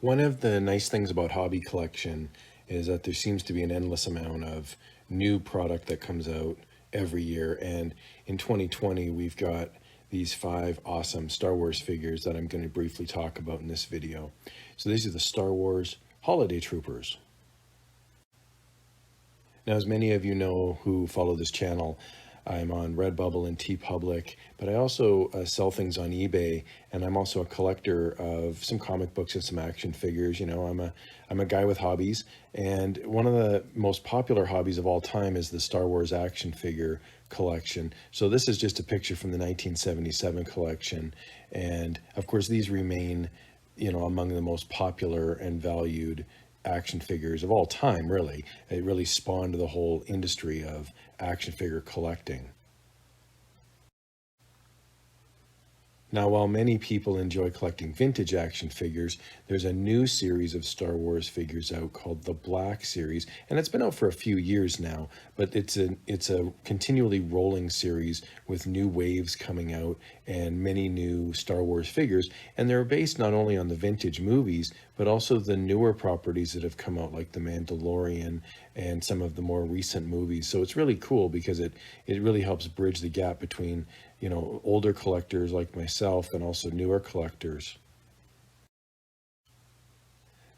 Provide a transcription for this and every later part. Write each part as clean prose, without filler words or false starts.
One of the nice things about hobby collection is that there seems to be an endless amount of new product that comes out every year. And in 2020, we've got these 5 awesome Star Wars figures that I'm going to briefly talk about in this video. So these are the Star Wars Holiday Troopers. Now, as many of you know who follow this channel, I'm on Redbubble and TeePublic, but I also sell things on eBay, and I'm also a collector of some comic books and some action figures. You know, I'm a guy with hobbies, and one of the most popular hobbies of all time is the Star Wars action figure collection. So this is just a picture from the 1977 collection, and of course these remain, you know, among the most popular and valued action figures of all time, really. It really spawned the whole industry of action figure collecting. Now, while many people enjoy collecting vintage action figures, there's a new series of Star Wars figures out called the Black Series, and it's been out for a few years now, but it's a continually rolling series with new waves coming out and many new Star Wars figures, and they're based not only on the vintage movies, but also the newer properties that have come out, like The Mandalorian and some of the more recent movies. So it's really cool because it really helps bridge the gap between, you know, older collectors like myself and also newer collectors.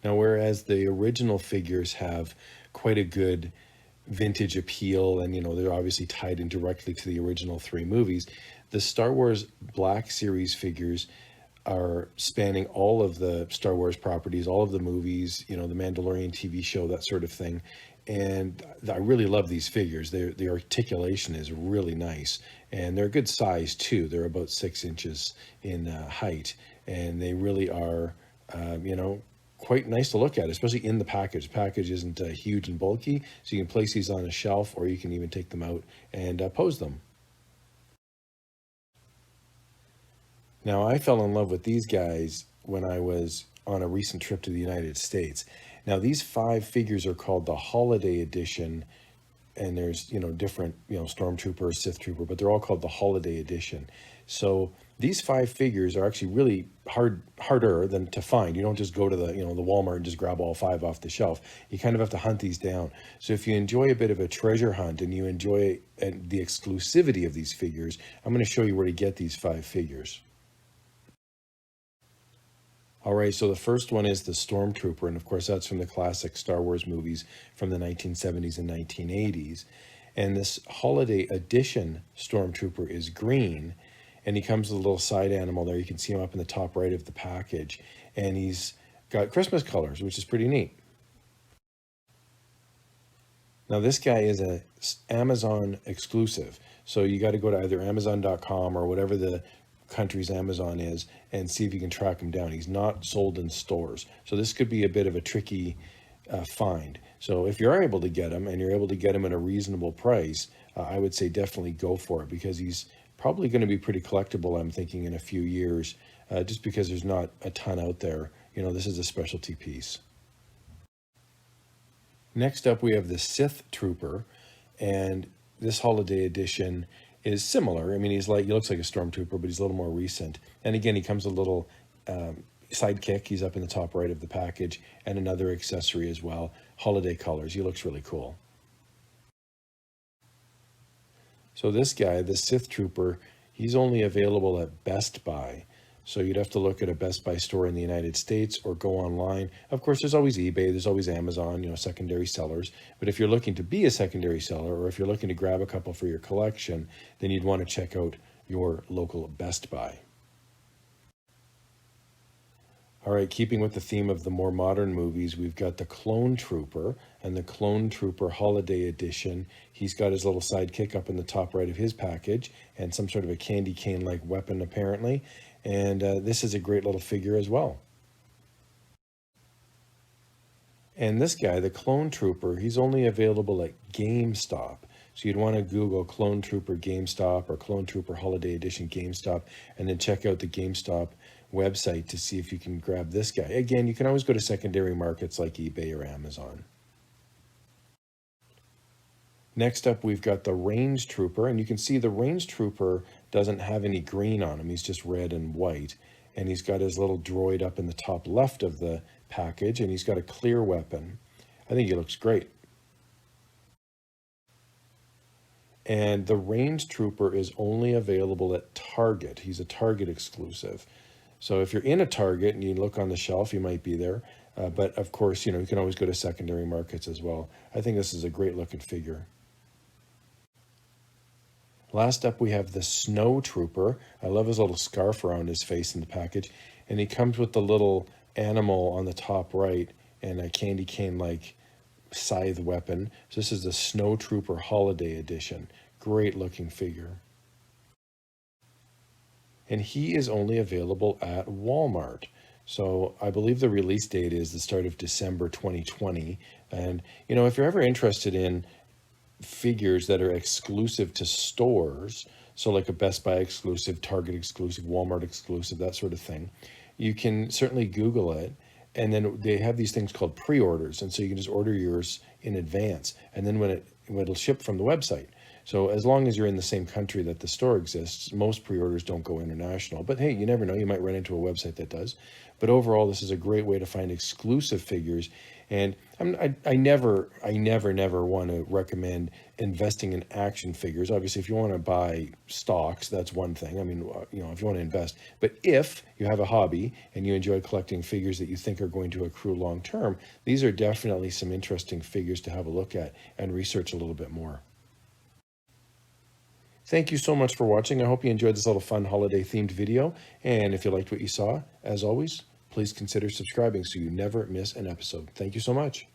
Now, whereas the original figures have quite a good vintage appeal, and, you know, they're obviously tied in directly to the original 3 movies, the Star Wars Black Series figures are spanning all of the Star Wars properties, all of the movies, you know, the Mandalorian TV show, that sort of thing. And I really love these figures. The articulation is really nice, and they're a good size too. They're about 6 inches in height, and they really are, you know, quite nice to look at, especially in the package. The package isn't huge and bulky, so you can place these on a shelf, or you can even take them out and pose them. Now, I fell in love with these guys when I was on a recent trip to the United States. Now, these 5 figures are called the Holiday Edition, and there's, you know, different, you know, Stormtrooper, Sith Trooper, but they're all called the Holiday Edition. So these 5 figures are actually really harder than to find. You don't just go to the, you know, the Walmart and just grab all 5 off the shelf. You kind of have to hunt these down. So if you enjoy a bit of a treasure hunt and you enjoy the exclusivity of these figures, I'm going to show you where to get these 5 figures. All right, so the first one is the Stormtrooper, and of course that's from the classic Star Wars movies from the 1970s and 1980s. And this Holiday Edition Stormtrooper is green, and he comes with a little side animal there. You can see him up in the top right of the package, and he's got Christmas colors, which is pretty neat. Now this guy is a Amazon exclusive, so you got to go to either Amazon.com or whatever the country's Amazon is and see if you can track him down. He's not sold in stores, so this could be a bit of a tricky find. So if you're able to get him and you're able to get him at a reasonable price, I would say definitely go for it, because he's probably going to be pretty collectible, I'm thinking, in a few years, just because there's not a ton out there. You know, this is a specialty piece. Next up, we have the Sith Trooper, and this Holiday Edition is similar. I mean, he looks like a Stormtrooper, but he's a little more recent. And again, he comes with a little sidekick. He's up in the top right of the package, and another accessory as well. Holiday colors. He looks really cool. So this guy, the Sith Trooper, he's only available at Best Buy. So you'd have to look at a Best Buy store in the United States or go online. Of course, there's always eBay, there's always Amazon, you know, secondary sellers. But if you're looking to be a secondary seller, or if you're looking to grab a couple for your collection, then you'd want to check out your local Best Buy. All right, keeping with the theme of the more modern movies, we've got the Clone Trooper and the Clone Trooper Holiday Edition. He's got his little sidekick up in the top right of his package and some sort of a candy cane-like weapon, apparently. And this is a great little figure as well. And this guy, the Clone Trooper, he's only available at GameStop. So you'd want to Google Clone Trooper GameStop or Clone Trooper Holiday Edition GameStop, and then check out the GameStop website to see if you can grab this guy. Again, you can always go to secondary markets like eBay or Amazon. Next up, we've got the Range Trooper, and you can see the Range Trooper doesn't have any green on him. He's just red and white, and he's got his little droid up in the top left of the package, and he's got a clear weapon. I think he looks great. And the Range Trooper is only available at Target. He's a Target exclusive. So if you're in a Target and you look on the shelf, he might be there. But of course, you can always go to secondary markets as well. I think this is a great looking figure. Last up, we have the SNOWTROOPER. I love his little scarf around his face in the package. And he comes with the little animal on the top right and a candy cane-like scythe weapon. So this is the SNOWTROOPER Holiday Edition. Great looking figure. And he is only available at Walmart. So I believe the release date is the start of December 2020. And, if you're ever interested in figures that are exclusive to stores, so like a Best Buy exclusive, Target exclusive, Walmart exclusive, that sort of thing, you can certainly Google it. And then they have these things called pre-orders. And so you can just order yours in advance. And then when it'll ship from the website. So as long as you're in the same country that the store exists, most pre-orders don't go international. But hey, you never know. You might run into a website that does. But overall, this is a great way to find exclusive figures. And I never want to recommend investing in action figures. Obviously, if you want to buy stocks, that's one thing. I mean, if you want to invest. But if you have a hobby and you enjoy collecting figures that you think are going to accrue long term, these are definitely some interesting figures to have a look at and research a little bit more. Thank you so much for watching. I hope you enjoyed this little fun holiday themed video. And if you liked what you saw, as always, please consider subscribing so you never miss an episode. Thank you so much.